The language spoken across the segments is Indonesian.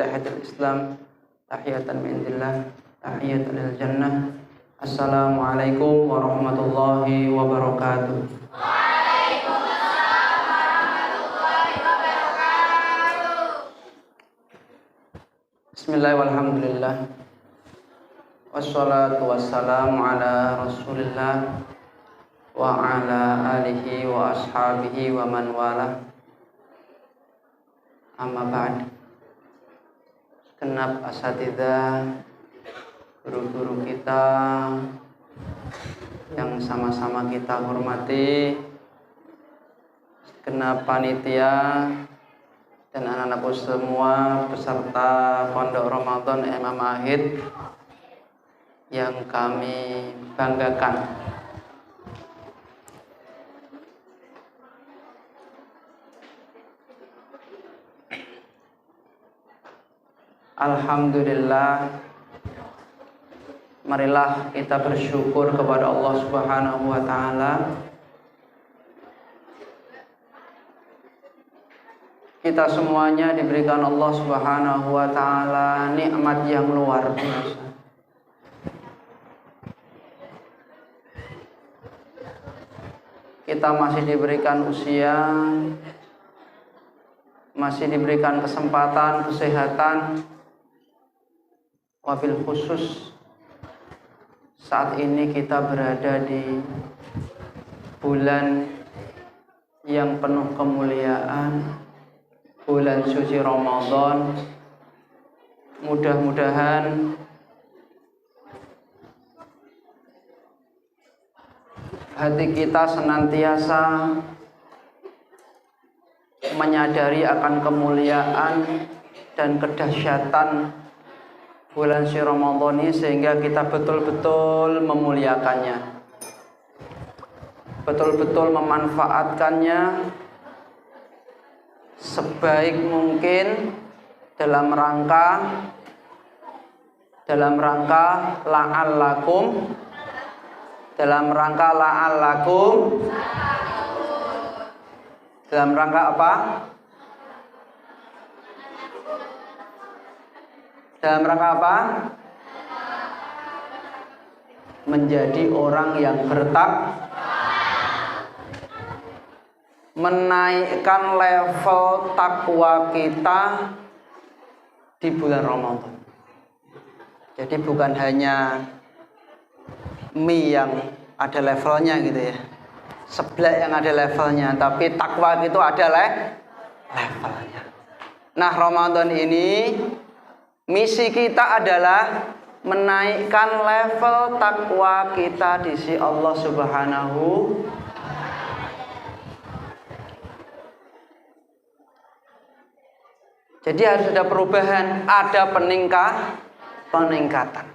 tahiyatul Islam, tahiyatan min indillah, tahiyatan lil jannah. Assalamualaikum warahmatullahi wabarakatuh. Waalaikumsalam warahmatullahi wabarakatuh. Bismillah walhamdulillah. Wassalatu wassalamu ala Rasulillah wa ala alihi wa ashabihi wa man wala. Amma ba'd. Segenap asatidzah, guru-guru kita yang sama-sama kita hormati, segenap panitia dan anak-anakku semua peserta Pondok Ramadan Imam Ahid yang kami banggakan. Alhamdulillah, marilah kita bersyukur kepada Allah Subhanahu wa taala. Kita semuanya diberikan Allah Subhanahu wa taala nikmat yang luar biasa. Kita masih diberikan usia, masih diberikan kesempatan, kesehatan. Wabil khusus saat ini kita berada di bulan yang penuh kemuliaan, bulan suci Ramadan. Mudah-mudahan hati kita senantiasa menyadari akan kemuliaan dan kedahsyatan bulan suci Ramadan ini, sehingga kita betul-betul memuliakannya, betul-betul memanfaatkannya sebaik mungkin dalam rangka la'allakum, dalam rangka apa? Dalam rangka apa? Menjadi orang yang bertakwa, menaikkan level takwa kita di bulan Ramadan. Jadi bukan hanya mie yang ada levelnya gitu ya, seblak yang ada levelnya, tapi takwa itu ada levelnya. Nah, Ramadan ini misi kita adalah menaikkan level takwa kita di sisi Allah Subhanahu. Jadi harus ada perubahan, ada peningkatan.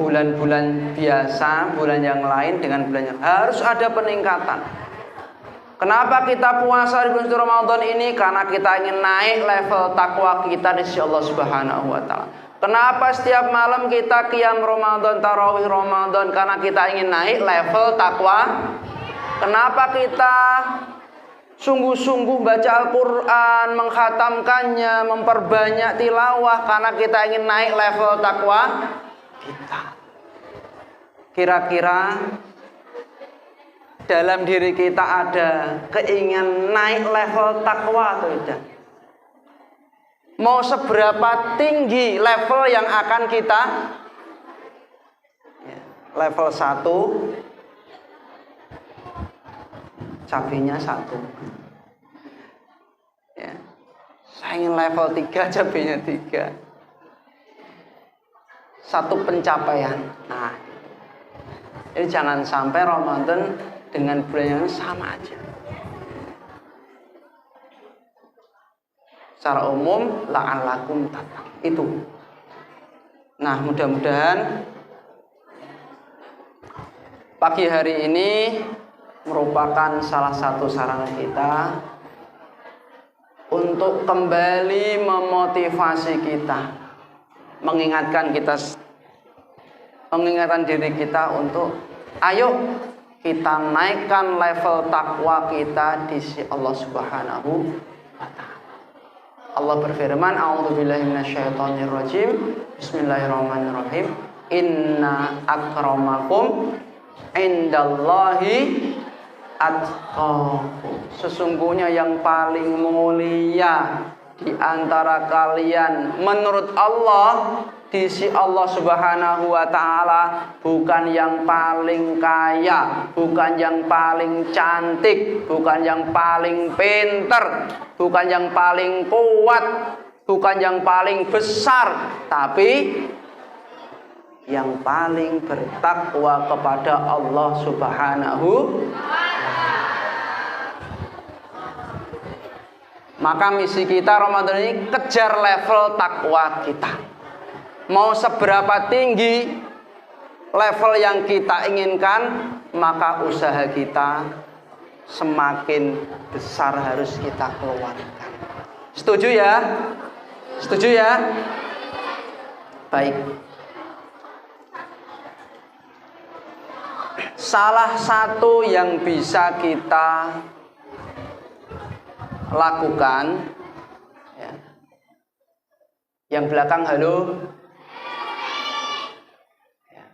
Bulan-bulan biasa, bulan yang lain dengan bulan yang harus ada peningkatan. Kenapa kita puasa di bulan Ramadan ini? Karena kita ingin naik level takwa kita di sisi Allah Subhanahu wa taala. Kenapa setiap malam kita qiyam Ramadan, tarawih Ramadan? Karena kita ingin naik level takwa. Kenapa kita sungguh-sungguh baca Al-Qur'an, mengkhatamkannya, memperbanyak tilawah? Karena kita ingin naik level takwa kita. Kira-kira dalam diri kita ada keinginan naik level takwa atau tidak? Mau seberapa tinggi level yang akan kita? Level 1, cabenya 1. Ya. Saya ingin level 3, cabenya 3. Satu pencapaian. Nah, jadi jangan sampai Ramadan dengan bulan yang sama aja. Secara umum la'allakum tattaqun itu. Nah, mudah-mudahan pagi hari ini merupakan salah satu sarana kita untuk kembali memotivasi kita, mengingatkan diri kita untuk ayo kita naikkan level takwa kita di sisi Allah Subhanahu wa taala. Allah berfirman, a'udzubillahi minasyaitonirrajim. Bismillahirrahmanirrahim. Inna akramakum indallahi atqakum. Sesungguhnya yang paling mulia di antara kalian menurut Allah di sisi Allah Subhanahu wa taala bukan yang paling kaya, bukan yang paling cantik, bukan yang paling pinter, bukan yang paling kuat, bukan yang paling besar, tapi yang paling bertakwa kepada Allah Subhanahu. Maka misi kita Ramadan ini kejar level takwa kita. Mau seberapa tinggi level yang kita inginkan, maka usaha kita semakin besar harus kita keluarkan. Setuju ya? Setuju ya? Baik. Salah satu yang bisa kita lakukan ya. Yang belakang halo. Ya.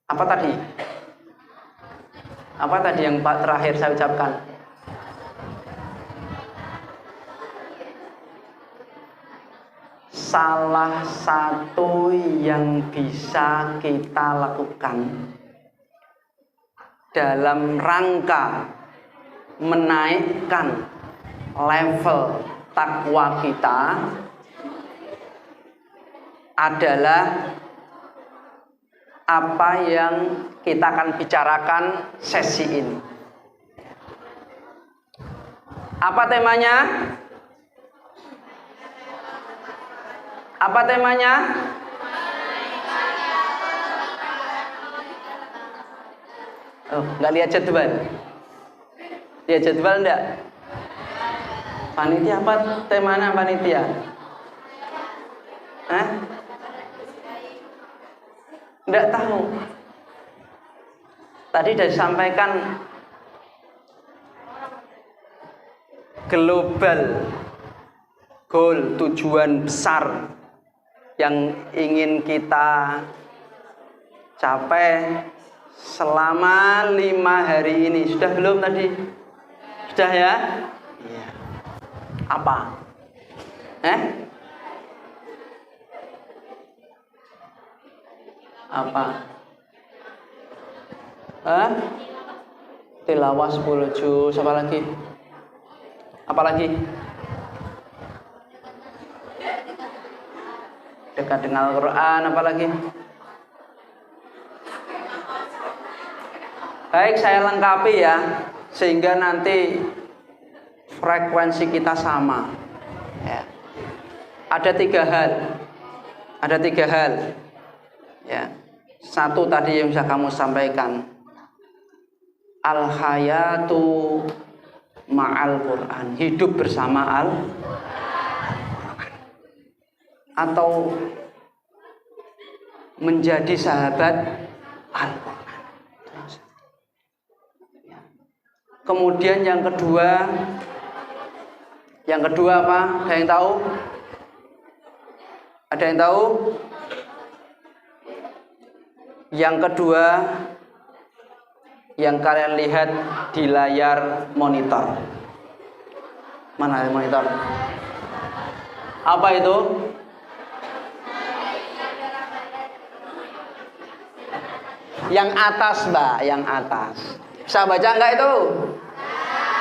Apa tadi? Apa tadi yang terakhir saya ucapkan? Salah satu yang bisa kita lakukan dalam rangka menaikkan level takwa kita adalah apa yang kita akan bicarakan sesi ini. Apa temanya? Apa temanya? Oh, nggak lihat jadwal? Lihat jadwal enggak? Panitia apa temanya panitia? Hah? Enggak tahu. Tadi sudah disampaikan global goal, tujuan besar yang ingin kita capai selama 5 hari ini. Sudah belum tadi? Sudah ya? Iya. Apa? Apa? Tilawah 10 juz. Apa lagi? Apa lagi? Dekat dengan Al-Quran. Apa lagi? Baik, saya lengkapi ya, sehingga nanti frekuensi kita sama ya. Ada 3 hal. Ada 3 hal ya. Satu tadi yang bisa kamu sampaikan, al-hayatu ma'al Quran, hidup bersama Al-Quran, atau menjadi sahabat Al-Quran. Kemudian yang kedua apa? Ada yang tahu? Ada yang tahu? Yang kedua yang kalian lihat di layar monitor. Mana monitor? Apa itu? Yang atas, Mbak, yang atas. Bisa baca enggak itu?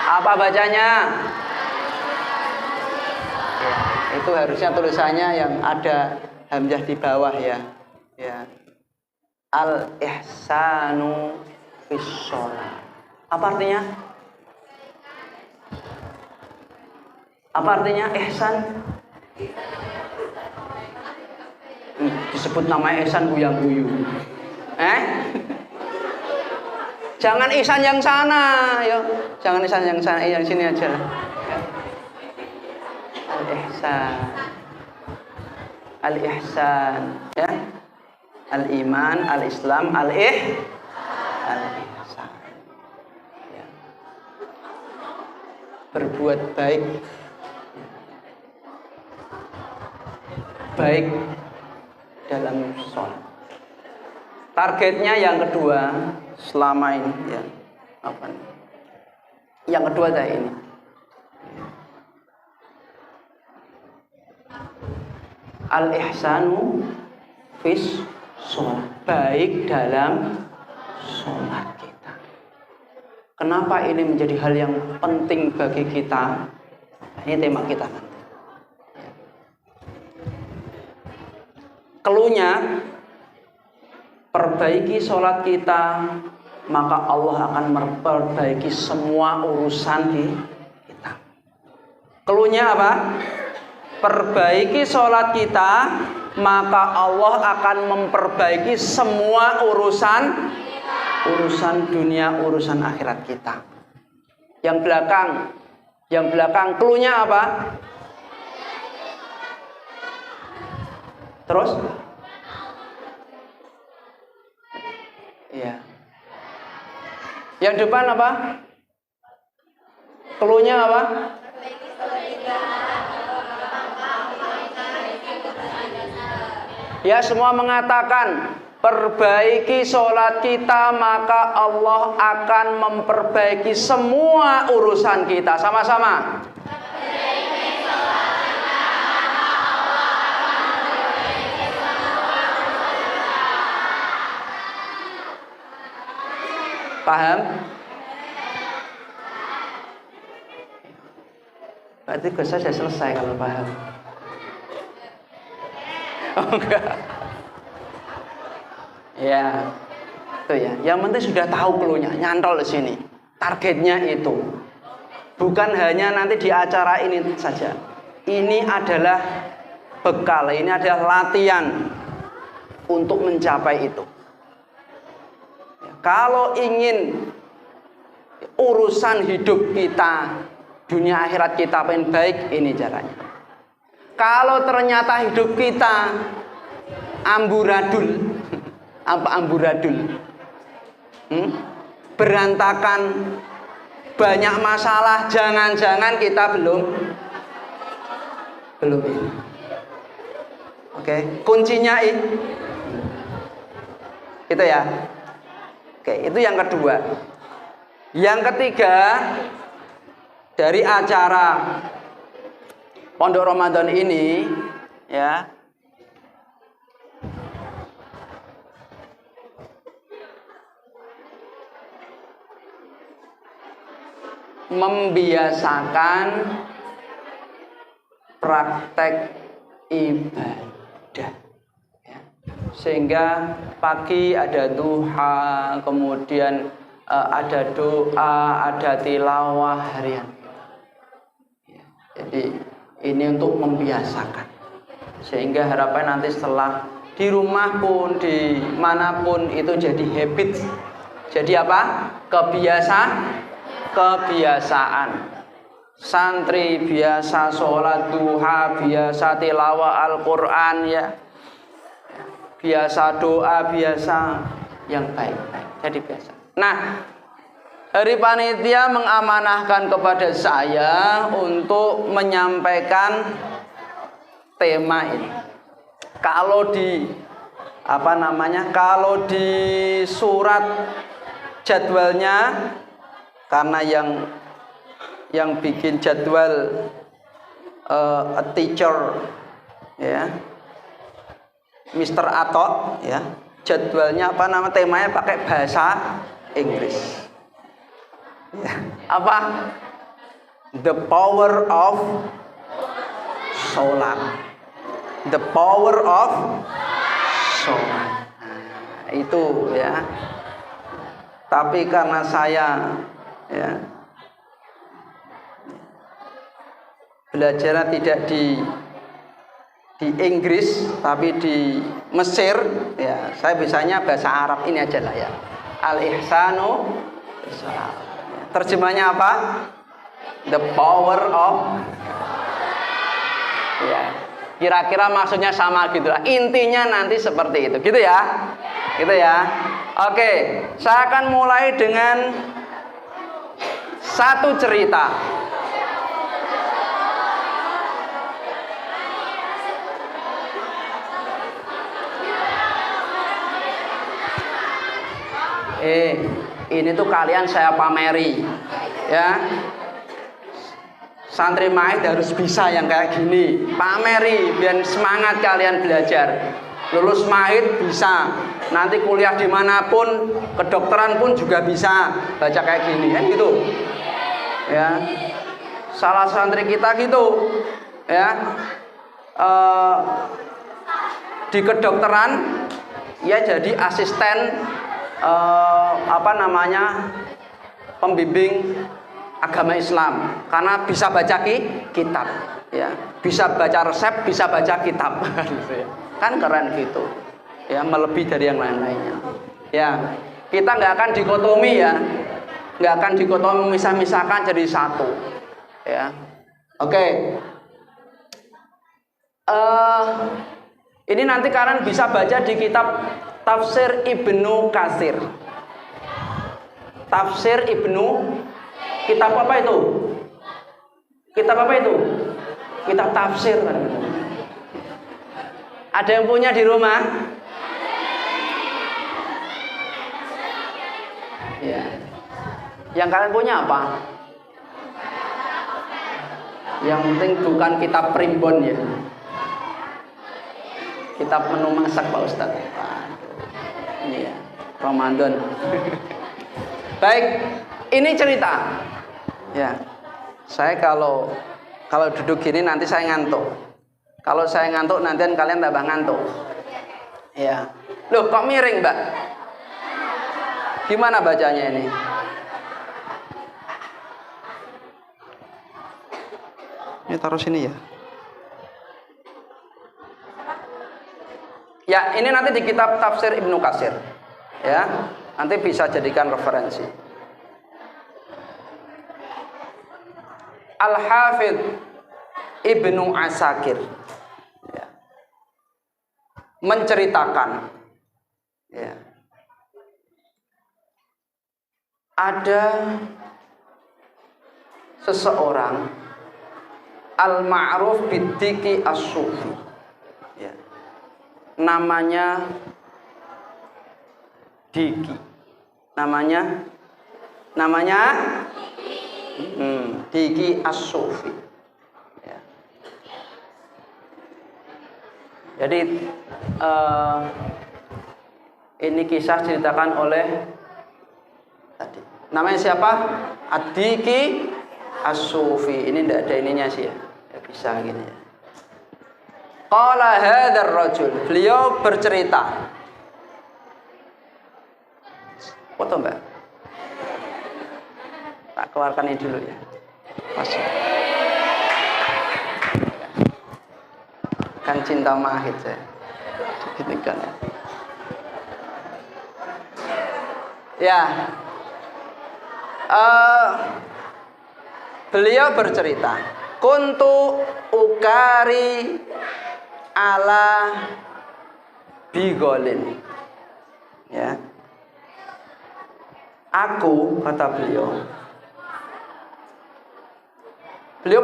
Apa bacanya? Ya, itu harusnya tulisannya yang ada hamzah di bawah ya. Ya. Al-ihsanu fis shalah. Apa artinya? Apa artinya ihsan? Disebut nama ihsan guyang-guyu. Jangan ihsan yang sana, yo. Jangan ihsan yang sana, yang sini aja. Al-ihsan. Al-ihsan, ya. Al-iman, al-islam, al-ihsan. Ya. Berbuat baik. baik dalam sholat. Targetnya yang kedua selama ini ya, apa nih? Yang kedua tadi ini. Al-ihsanu fis sholat, baik dalam sholat kita. Kenapa ini menjadi hal yang penting bagi kita? Ini tema kita nanti. Keluhnya, perbaiki sholat kita, maka Allah akan memperbaiki semua urusan kita. Keluhnya apa? Perbaiki sholat kita, maka Allah akan memperbaiki semua urusan dunia, urusan akhirat kita. Yang belakang keluhnya apa? Terus? Iya. Yang depan apa? Keluhnya apa? Ya, semua mengatakan perbaiki sholat kita, maka Allah akan memperbaiki semua urusan kita. Sama-sama. Paham? Berarti saya sudah selesai kalau paham. Oh enggak. Ya, itu ya. Yang penting sudah tahu keluhnya, nyantol di sini. Targetnya itu bukan hanya nanti di acara ini saja. Ini adalah bekal, ini adalah latihan untuk mencapai itu. Kalau ingin urusan hidup kita, dunia akhirat kita pengen baik, ini caranya. Kalau ternyata hidup kita amburadul, apa amburadul? Berantakan, banyak masalah, jangan-jangan kita belum ini. Oke, kuncinya ini. Itu ya. Oke, itu yang kedua. Yang ketiga, dari acara Pondok Ramadan ini ya, membiasakan praktek ibadah ya. Sehingga pagi ada duha, kemudian ada doa, ada tilawah harian ya. Jadi ini untuk membiasakan, sehingga harapan nanti setelah di rumah pun, di manapun itu jadi habit. Jadi apa? Kebiasaan. Santri biasa sholat duha, biasa tilawah Al-Quran ya, biasa doa, biasa yang baik-baik. Jadi biasa. Nah, hari panitia mengamanahkan kepada saya untuk menyampaikan tema ini. Kalau di kalau di surat jadwalnya, karena yang bikin jadwal a teacher ya, Mr. Atok ya, jadwalnya temanya pakai bahasa Inggris ya. Apa? The power of sholat. The power of sholat. Nah, itu ya. Tapi karena saya ya belajar tidak di Inggris tapi di Mesir ya, saya bisanya bahasa Arab ini aja lah ya. Al-ihsanu sholat. Terjemahnya apa? The power of ya. Kira-kira maksudnya sama gitu lah. Intinya nanti seperti itu. Gitu ya. Gitu ya. Oke, saya akan mulai dengan satu cerita. Ini tuh kalian saya pameri, ya. Santri Maid harus bisa yang kayak gini, pameri biar semangat kalian belajar. Lulus Maid bisa, nanti kuliah dimanapun, kedokteran pun juga bisa baca kayak gini, kan gitu, ya. Salah santri kita gitu, ya. Di kedokteran, ya jadi asisten pembimbing agama Islam karena bisa baca kitab, ya, bisa baca resep, bisa baca kitab, kan keren gitu, ya, melebihi dari yang lain-lainnya, ya. Kita nggak akan dikotomi, ya, nggak akan dikotomi, misah-misahkan jadi satu, ya. Oke. Ini nanti kalian bisa baca di kitab Tafsir Ibnu Katsir. Tafsir Ibnu, kitab apa itu? Kitab apa itu? Kitab tafsir, kan? Ada yang punya di rumah? Ya. Yang kalian punya apa? Yang penting bukan kitab primbon, ya. Kitab menu masak Pak Ustadz. Ini ya, Ramadan. Baik, ini cerita. Ya, saya kalau duduk gini nanti saya ngantuk. Kalau saya ngantuk nanti kalian tambah ngantuk. Ya, loh kok miring Mbak? Gimana bacanya ini? Ini taruh sini ya. Ya, ini nanti di kitab Tafsir Ibnu Katsir. Ya, nanti bisa jadikan referensi. Al-Hafidz Ibnu Asakir, ya, menceritakan, ya, ada seseorang al-ma'ruf bid-diki as-sufi, ya, namanya Diki, namanya Diki as-sufi, ya. Jadi ini kisah ceritakan oleh tadi, namanya siapa? Ad-Diki as-sufi. Ini tidak ada ininya sih, ya, ya bisa gini, ya. Qala hadzal rajul, beliau bercerita. Foto Mbak, tak keluarkan ini dulu, ya. Masuk. Kan cinta mahid saya. Diginikan, ya. Ya. Beliau bercerita, kuntu ukari ala bigolin, ya. Aku, kata beliau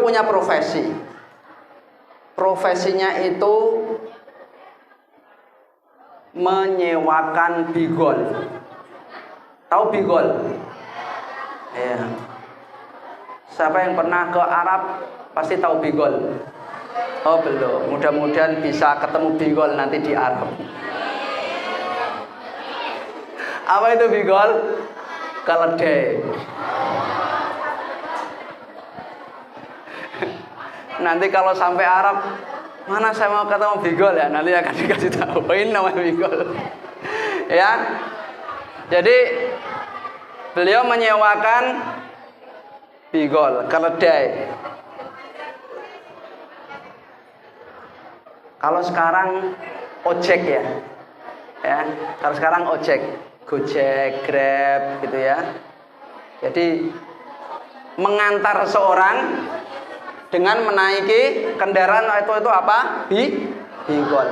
punya profesi. Profesinya itu menyewakan bigol. Tahu bigol? Ya. Siapa yang pernah ke Arab pasti tahu bigol. Oh belum, mudah-mudahan bisa ketemu bigol nanti di Arab. Apa itu bigol? Keledai. Nanti kalau sampai Arab, mana saya mau ketemu bigol, ya, nanti akan dikasih tahu. Ini namanya bigol. Ya. Jadi beliau menyewakan bigol, keledai. Kalau sekarang ojek, ya. Ya, kalau sekarang ojek, Gojek, Grab gitu, ya. Jadi mengantar seorang dengan menaiki kendaraan itu apa? Bigol.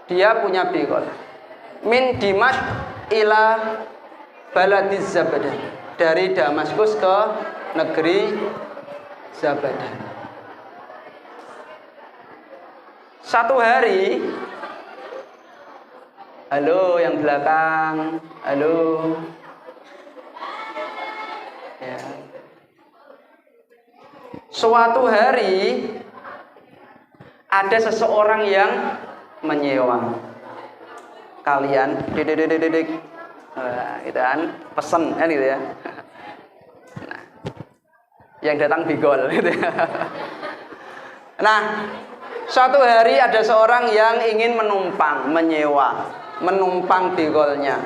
Dia punya bigol. Min Dimashq ila baladiz Zabadah. Dari Damaskus ke negeri Zabadah. Satu hari Halo yang belakang. Halo. Ya. Suatu hari ada seseorang yang menyewa kalian, didik, gitu kan, pesen kan gitu ya. Nah, yang datang bigol gitu ya. Nah, suatu hari ada seorang yang ingin menumpang bigolnya.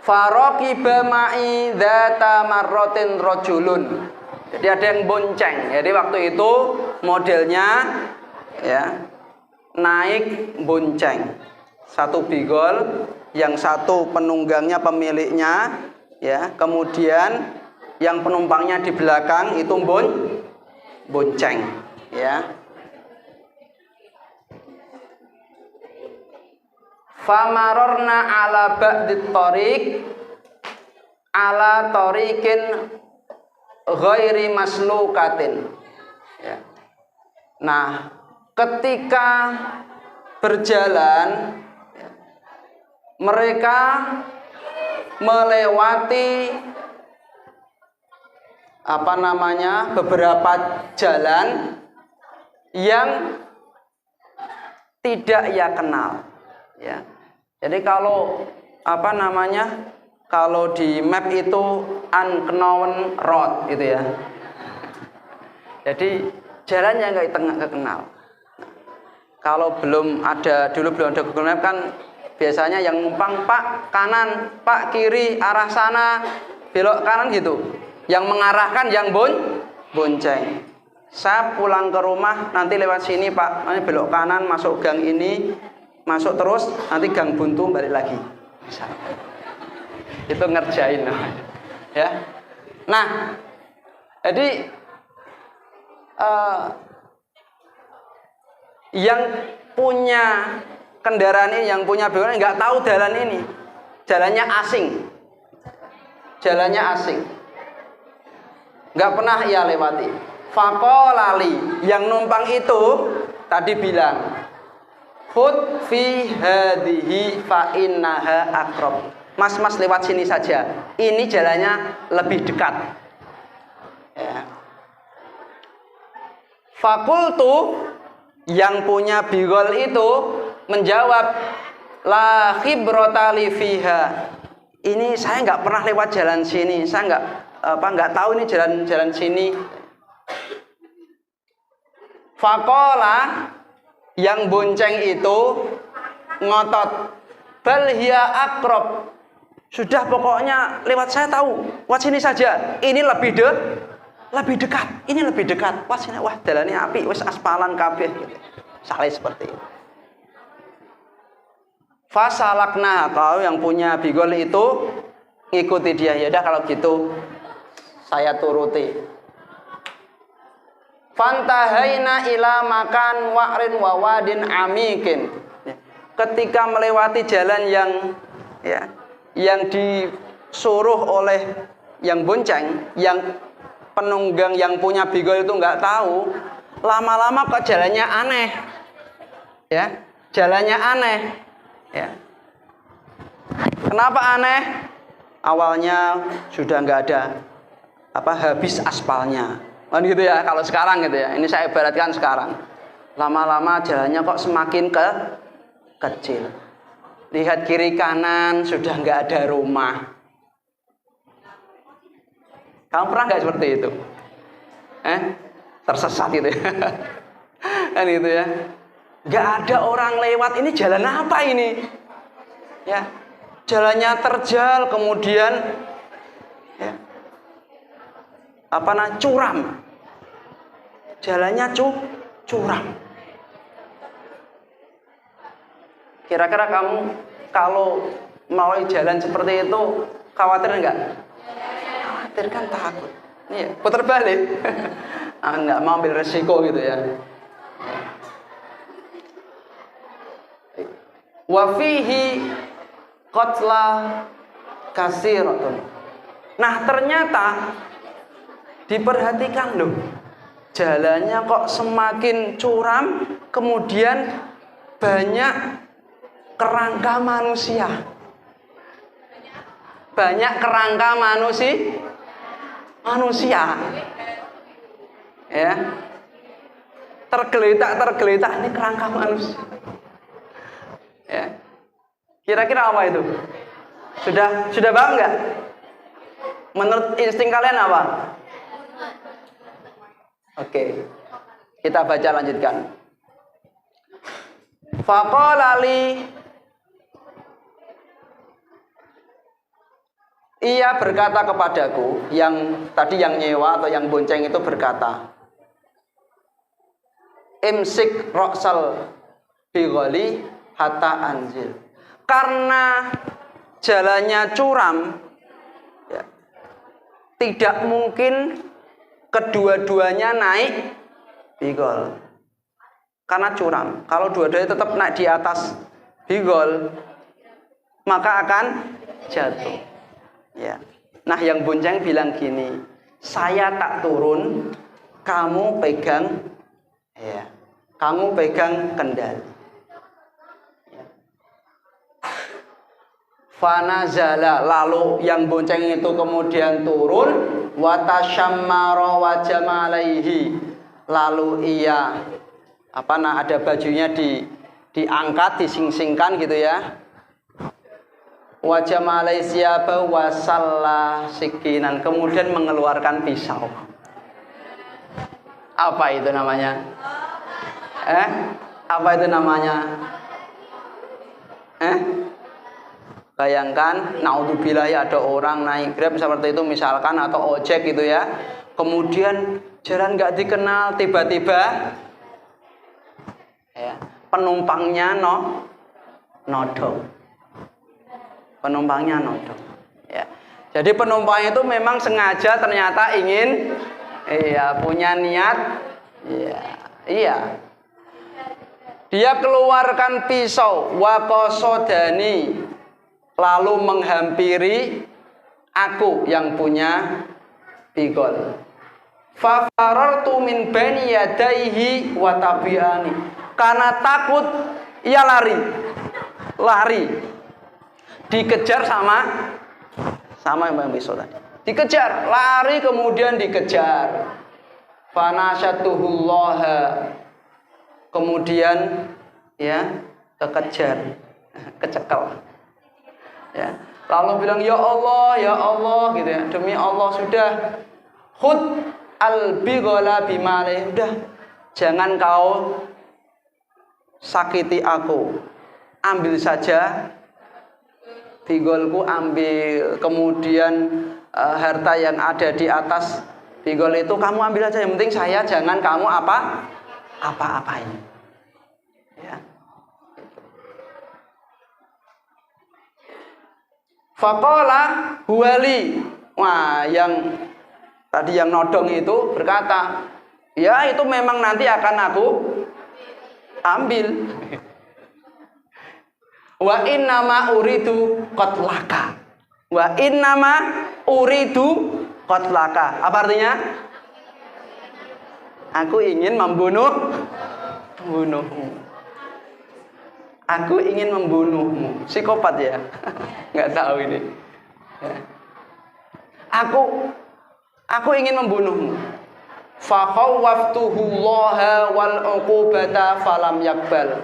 Faroqiba ma'i dzata marratin rajulun. Jadi ada yang bonceng. Jadi waktu itu modelnya ya naik bonceng. Satu bigol, yang satu penunggangnya pemiliknya, ya. Kemudian yang penumpangnya di belakang itu bonceng, ya. Famarorna ala ba'dit thoriq ala thoriqin ghairi maslukatin, ya. Nah, ketika berjalan mereka melewati beberapa jalan yang tidak ia kenal, ya. Jadi kalau kalau di map itu unknown road gitu ya. Jadi jalannya nggak kenal. Kalau belum ada Google Map kan biasanya yang numpang Pak kanan, Pak kiri, arah sana, belok kanan gitu. Yang mengarahkan yang bonceng. Saya pulang ke rumah nanti lewat sini Pak, nanti belok kanan masuk gang ini, masuk terus nanti gang buntu balik lagi. Misalnya. Itu ngerjain ya. Nah, jadi yang punya kendaraan ini, yang punya bigol nggak tahu jalan ini, jalannya asing, nggak pernah ia lewati. Faqolali, yang numpang itu tadi bilang, khud fi hadhihi fa innaha aqrab. Mas lewat sini saja, ini jalannya lebih dekat, ya. Fakultu, yang punya bigol itu menjawab, la khibrata li fiha. Ini saya nggak pernah lewat jalan sini, saya nggak tahu ini jalan sini. Faqala, yang bonceng itu ngotot, bal hiya aqrab. Sudah pokoknya lewat saya tahu, lewat sini saja. Ini lebih dekat. Ini lebih dekat. Wah, sini wah jalannya api, wis aspalan kabeh gitu. Saleh seperti itu. Fasalakna, kalau yang punya bigol itu ngikuti dia. Ya udah kalau gitu saya turuti. Fantahaina ila makan wa'rin wa wadin amikin. Ketika melewati jalan yang disuruh oleh yang bonceng, yang penunggang yang punya bigol itu nggak tahu, lama-lama kok jalannya aneh, ya, jalannya aneh, ya. Kenapa aneh? Awalnya sudah nggak ada habis aspalnya, kan gitu ya. Kalau sekarang gitu ya, ini saya ibaratkan sekarang, lama-lama jalannya kok semakin kecil. Lihat kiri kanan sudah nggak ada rumah. Kamu pernah nggak seperti itu? Tersesat gitu ya. Kan gitu ya. Nggak ada orang lewat, ini jalan apa ini? Ya, jalannya terjal, kemudian ya, curam. Jalannya curam. Kira-kira kamu kalau melalui jalan seperti itu khawatir enggak? Khawatir kan, takut. Iya, putar balik. Enggak mau ambil resiko gitu ya. Wa fihi qatla kasiratun. Nah, ternyata diperhatikan loh. Jalannya kok semakin curam, kemudian banyak kerangka manusia. Banyak kerangka manusia. Ya. Tergeletak ini kerangka manusia. Ya. Kira-kira apa itu? Sudah paham nggak? Menurut insting kalian apa? Oke. Kita baca lanjutkan. Faqala li, ia berkata kepadaku, yang tadi yang nyewa atau yang bonceng itu berkata, imsik roksal bighali hatta anzil. Karena jalannya curam, ya, tidak mungkin kedua-duanya naik bigol. Karena curam. Kalau dua-duanya tetap naik di atas bigol, maka akan jatuh. Ya. Nah, yang bonceng bilang gini, saya tak turun, kamu pegang, ya, kamu pegang kendali. Ya. Fanazala, lalu yang bonceng itu kemudian turun, watasyammara wajamalaihi, lalu ia ada bajunya diangkat, dising-singkan gitu ya. Wajah Malaysia wasalla sikinan, kemudian mengeluarkan pisau. Apa itu namanya? Apa itu namanya? Bayangkan, naudzubillah, ya, ada orang naik Grab seperti itu misalkan, atau ojek gitu ya. Kemudian jalan nggak dikenal, tiba-tiba ya, penumpangnya nodong. Penumpangnya nodong. Ya. Jadi penumpang itu memang sengaja ternyata ingin, punya niat, iya. Dia keluarkan pisau, waqasodani, lalu menghampiri aku yang punya bigol. Fafarartu min bani yadaihi wa tabi'ani. Karena takut, ia lari, dikejar sama yang pisau tadi. Dikejar, lari, kemudian dikejar. Fanasyatuhullaha, kemudian ya kekejar, kecekel. Ya. Lalu bilang, ya Allah gitu ya, demi Allah, sudah khud al-bighala bimale, udah jangan kau sakiti aku, ambil saja bigolku, ambil, kemudian harta yang ada di atas bigol itu kamu ambil aja, yang penting saya jangan kamu apa-apain. Ya. Faqala huwali, wah, yang tadi yang nodong itu berkata, ya itu memang nanti akan aku ambil. Wa innama uridu qatlaka. Wa innama uridu qatlaka. Apa artinya? Aku ingin membunuhmu. Aku ingin membunuhmu. Psikopat ya? Nggak tahu ini. Aku ingin membunuhmu. Fakhawwaftuhullaha wal uqubata falam yakbal.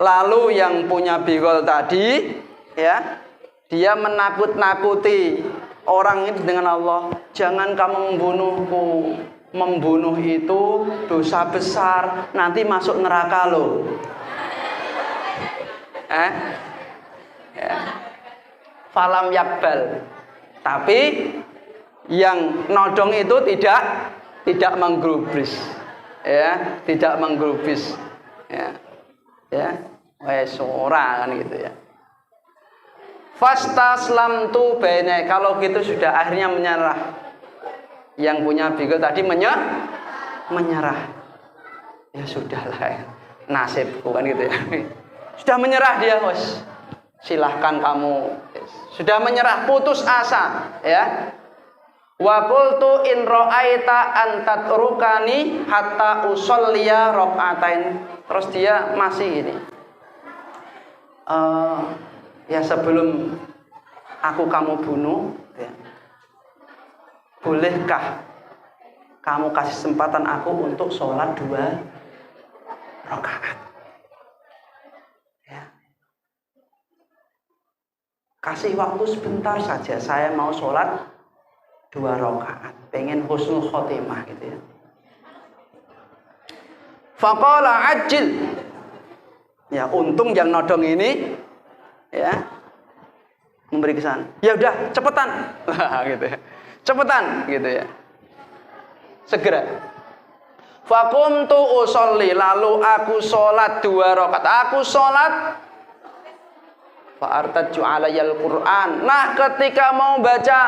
Lalu yang punya bigol tadi, ya, dia menakut-nakuti orang ini dengan Allah. Jangan kamu membunuhku. Membunuh itu dosa besar, nanti masuk neraka loh. Ya. Falam yakbal. Tapi yang nodong itu tidak menggrubris, ya, tidak menggrubris, wes ora kan gitu ya. Fastaslamtu baina, kalau gitu sudah akhirnya menyerah. Yang punya bigol tadi menyerah. Ya sudahlah, nasibku kan gitu ya. Sudah menyerah dia, bos. Silahkan kamu. Sudah menyerah, putus asa, ya. Wa qultu in ra'aita an tatrukani hatta usolliya rak'atain. Terus dia masih ini. Ya sebelum kamu bunuh, ya, bolehkah kamu kasih kesempatan aku untuk sholat 2 rakaat? Ya. Kasih waktu sebentar saja, saya mau sholat 2 rakaat, pengen husnul khotimah gitu ya. Faqala ajil. Ya, untung yang nodong ini ya memberi kesan. Ya udah, cepetan. Gitu ya. Cepetan gitu ya. Segera. Faqumtu usolli, lalu aku sholat 2 rakaat. Aku sholat fa'artaju alayal Qur'an. Nah, ketika mau baca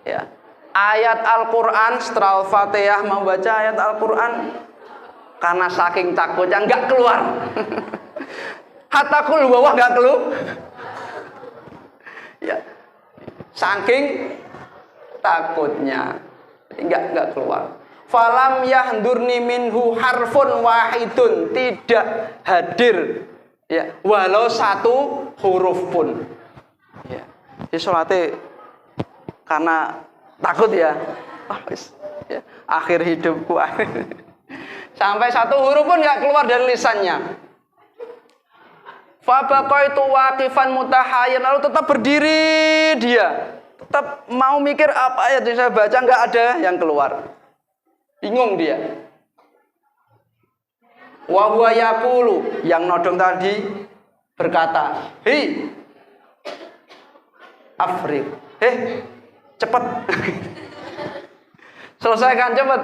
ya ayat Al-Qur'an setelah Al-Fatihah, mau baca ayat Al-Qur'an, karena saking takutnya nggak keluar. Hatta kul bawah nggak keluar. Ya, saking takutnya nggak keluar. Falam yahdurni minhu harfun wahidun, tidak hadir ya walau 1 huruf pun. Ya, di sholatnya karena takut ya. Ya, akhir hidupku sampai 1 huruf pun nggak keluar dari lisannya. Fabaqaitu waqifan mutahayyan, lalu tetap berdiri dia, tetap mau mikir apa ayat yang saya baca, nggak ada yang keluar. Bingung dia. Wa huwa yaqulu, yang nodong tadi berkata, "Hei, Afrik, cepet." Selesaikan cepet.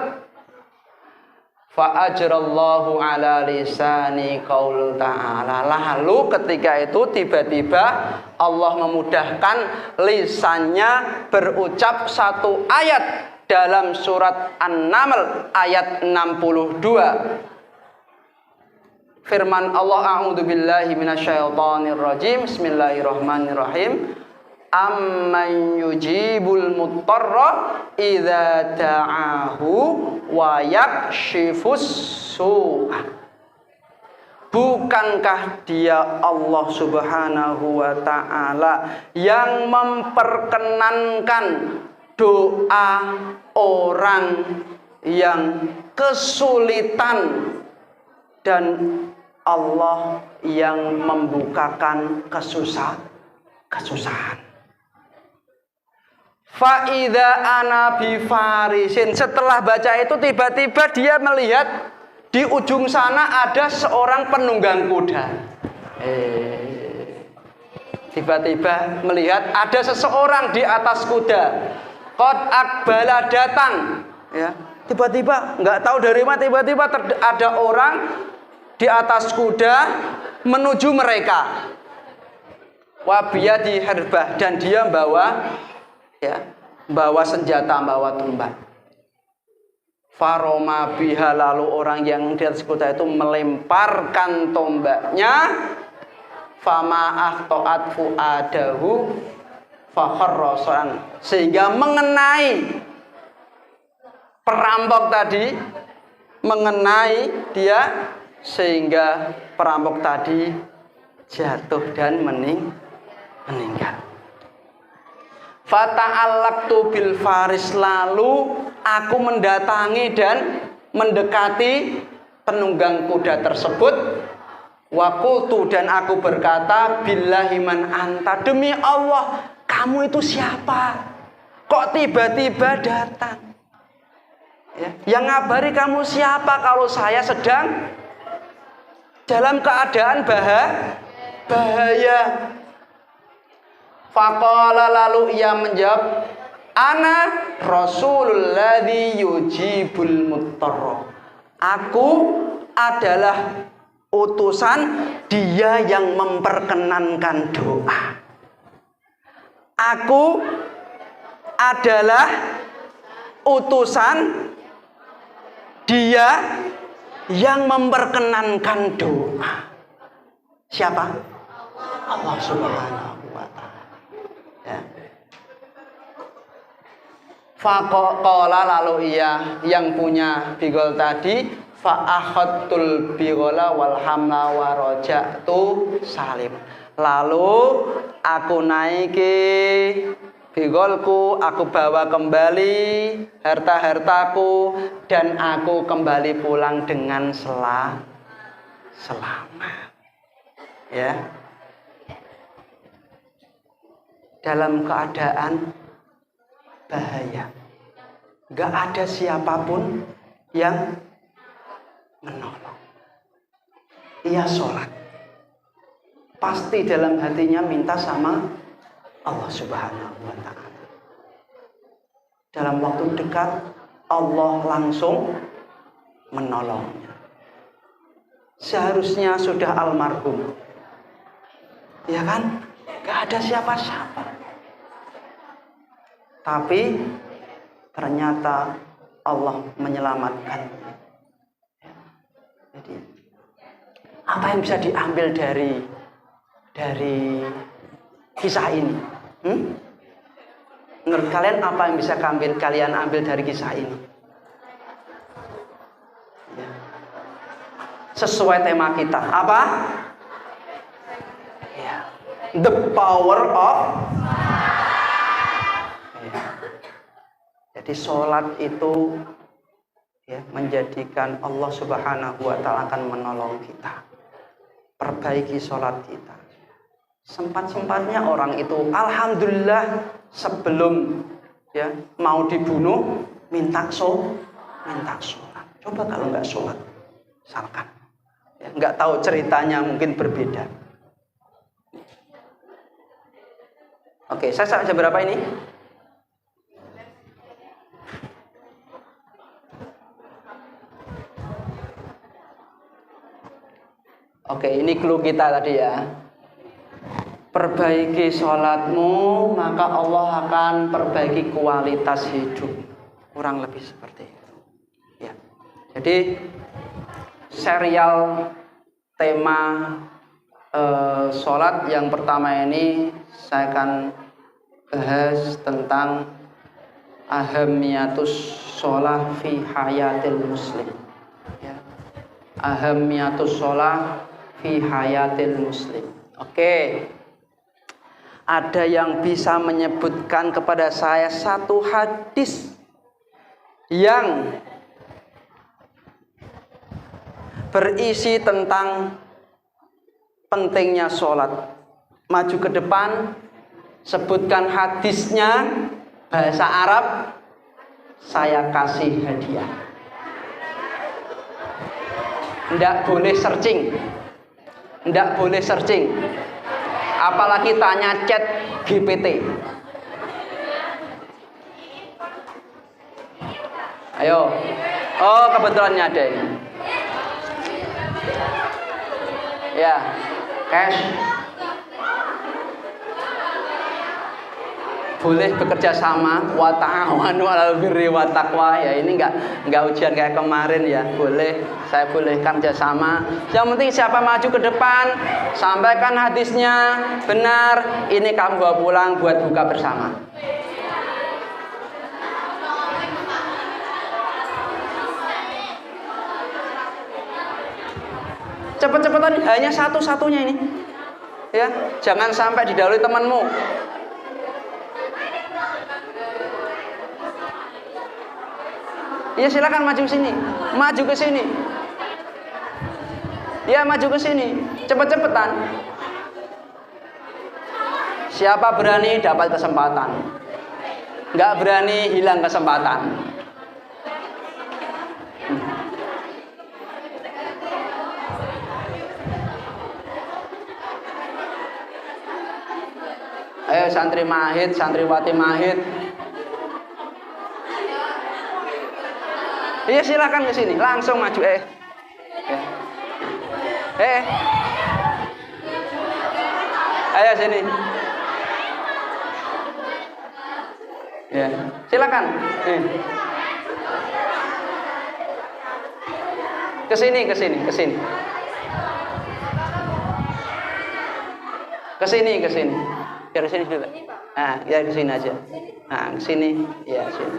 Fa ajrallahu ala lisani qaul ta'ala. Lalu ketika itu tiba-tiba Allah memudahkan lisannya berucap 1 ayat dalam surat An-Naml ayat 62. Firman Allah, a'udzu billahi minasyaitonir rajim. Bismillahirrahmanirrahim. Amman yujibul muttarra idza da'ahu wa yakshifus su'a. Bukankah dia Allah Subhanahu wa ta'ala yang memperkenankan doa orang yang kesulitan, dan Allah yang membukakan kesusahan. Fa'idha ana bifarisin. Setelah baca itu tiba-tiba dia melihat di ujung sana ada seorang penunggang kuda. Tiba-tiba melihat ada seseorang di atas kuda. Qad aqbala, datang. Ya, tiba-tiba nggak tahu dari mana, tiba-tiba ada orang di atas kuda menuju mereka. Wabiyadi herbah, dan dia bawa senjata, bawa tombak. Faroma biha, lalu orang yang di atas kuda itu melemparkan tombaknya. Fama akhtoat fuadahu fakharrosan, sehingga mengenai perampok tadi, mengenai dia, sehingga perampok tadi jatuh dan meninggal. Fata'allaqtu bil faris, lalu aku mendatangi dan mendekati penunggang kuda tersebut. Wa qultu, dan aku berkata, billahi man anta, demi Allah, kamu itu siapa? Kok tiba-tiba datang? Ya, yang ngabari kamu siapa kalau saya sedang dalam keadaan bahaya? Faqala, lalu ia menjawab, ana rasulul ladzi yujibul muttarra. Aku adalah utusan dia yang memperkenankan doa. Aku adalah utusan dia yang memperkenankan doa. Siapa? Allah Subhanahu wa ta'ala. Ya. Faqala, lalu ia yang punya bigol tadi, fa akhadtul bighala wal hamla wa raja'tu salim. Lalu aku naiki bigolku, aku bawa kembali harta-hartaku dan aku kembali pulang dengan selamat. Ya. Dalam keadaan bahaya. Gak ada siapapun yang menolong. Ia sholat. Pasti dalam hatinya minta sama Allah Subhanahu wa ta'ala. Dalam waktu dekat Allah langsung menolongnya. Seharusnya sudah almarhum. Ya kan? Gak ada siapa-siapa. Tapi ternyata Allah menyelamatkan. Jadi apa yang bisa diambil dari kisah ini? Menurut kalian apa yang bisa kalian ambil dari kisah ini? Ya. Sesuai tema kita. Apa? Ya. The power of. Ya. Jadi sholat itu ya, menjadikan Allah Subhanahu wa ta'ala akan menolong kita. Perbaiki sholat kita. Sempat-sempatnya orang itu alhamdulillah sebelum ya mau dibunuh minta sholat. Coba kalau nggak sholat, misalkan ya, nggak tahu ceritanya mungkin berbeda. Oke, saya jam berapa ini? Oke, ini clue kita tadi ya. Perbaiki sholatmu, maka Allah akan perbaiki kualitas hidup. Kurang lebih seperti itu. Ya. Jadi serial tema sholat yang pertama ini saya akan bahas tentang ahamiyatus sholah fi hayatil muslim. Ya. Ahamiyatus sholah fi hayatil muslim. Oke. Ada yang bisa menyebutkan kepada saya satu hadis yang berisi tentang pentingnya sholat? Maju ke depan, sebutkan hadisnya, bahasa Arab, saya kasih hadiah. Nggak boleh searching. Nggak boleh searching. Apalagi tanya chat GPT. Ayo. Oh, kebetulan ada ini. Ya, cash. Boleh bekerja sama, wa ta'awanu 'alal birri wa taqwa. Ya, ini enggak ujian kayak kemarin ya. Boleh, saya bolehkan kerjasama. Yang penting siapa maju ke depan, sampaikan hadisnya benar, ini kamu bawa pulang buat buka bersama. Cepet-cepetan, hanya satu-satunya ini. Ya, jangan sampai didahului temanmu. Ya silakan maju sini, maju ke sini. Ya maju ke sini, cepet-cepetan. Siapa berani dapat kesempatan, nggak berani hilang kesempatan. Ayo santri mahid, santriwati mahid. Iya silakan ke sini, langsung maju ayo sini. Ya, silakan. Ke sini. Ke sini. Biar sini dulu. Nah, ya ke sini aja. Nah, ke sini. Ya, sini.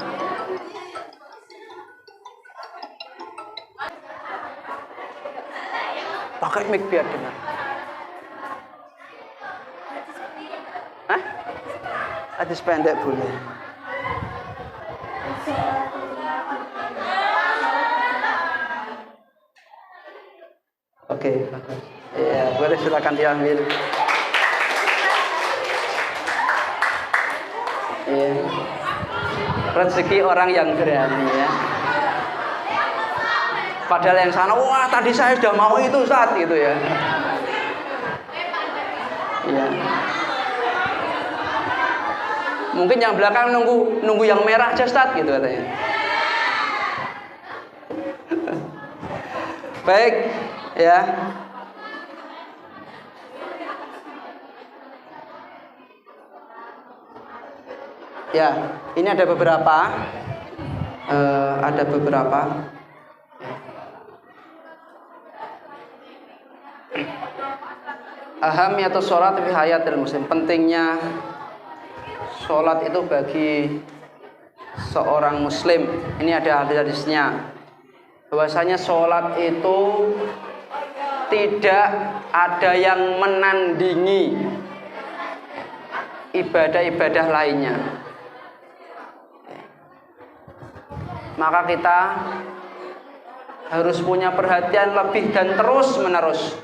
Pakai mic biar dengar. Hah? Hadis pendek boleh. Oke, bagus. Ya, boleh silakan diambil. Ya. Rezeki orang yang berani ya. Padahal yang sana, wah tadi saya sudah mau itu saat gitu ya. Ya. Mungkin yang belakang nunggu yang merah aja Ustaz gitu katanya. Baik, ya. Ya, ini ada beberapa. Ahamiyatus sholat fi hayatil muslim. Pentingnya sholat itu bagi seorang muslim. Ini ada hadis-hadisnya. Bahwasanya sholat itu tidak ada yang menandingi ibadah-ibadah lainnya. Maka kita harus punya perhatian lebih dan terus menerus.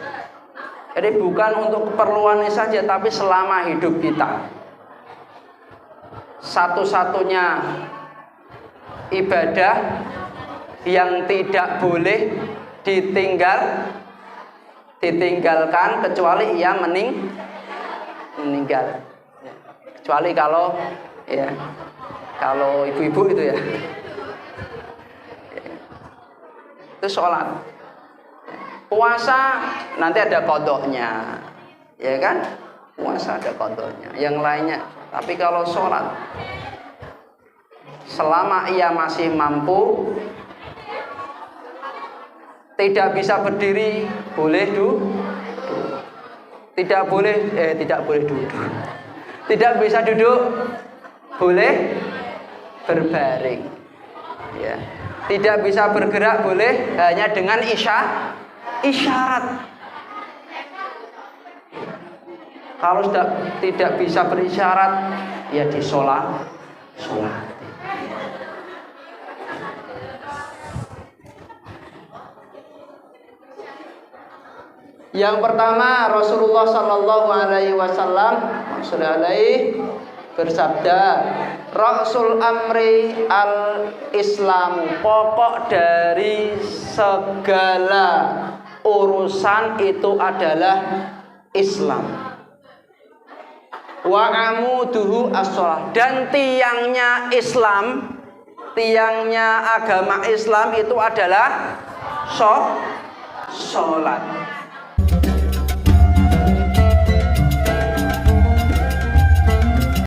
Jadi bukan untuk keperluannya saja, tapi selama hidup kita. Satu-satunya ibadah yang tidak boleh ditinggalkan kecuali ia meninggal. Kecuali kalau ibu-ibu itu ya. Itu sholat. Puasa nanti ada kodoknya, ya kan? Puasa ada kodoknya. Yang lainnya. Tapi kalau sholat, selama ia masih mampu, tidak bisa berdiri, boleh tidak boleh duduk. Tidak bisa duduk, boleh berbaring. Ya. Tidak bisa bergerak boleh hanya dengan isyarat. Kalau tidak bisa berisyarat, ya sholat. Yang pertama, Rasulullah Sallallahu Alaihi Wasallam bersabda, Rasul amri al-Islam, pokok dari segala urusan itu adalah Islam. Wa amuduhu as-shalah, dan tiangnya Islam, tiangnya agama Islam itu adalah sholat.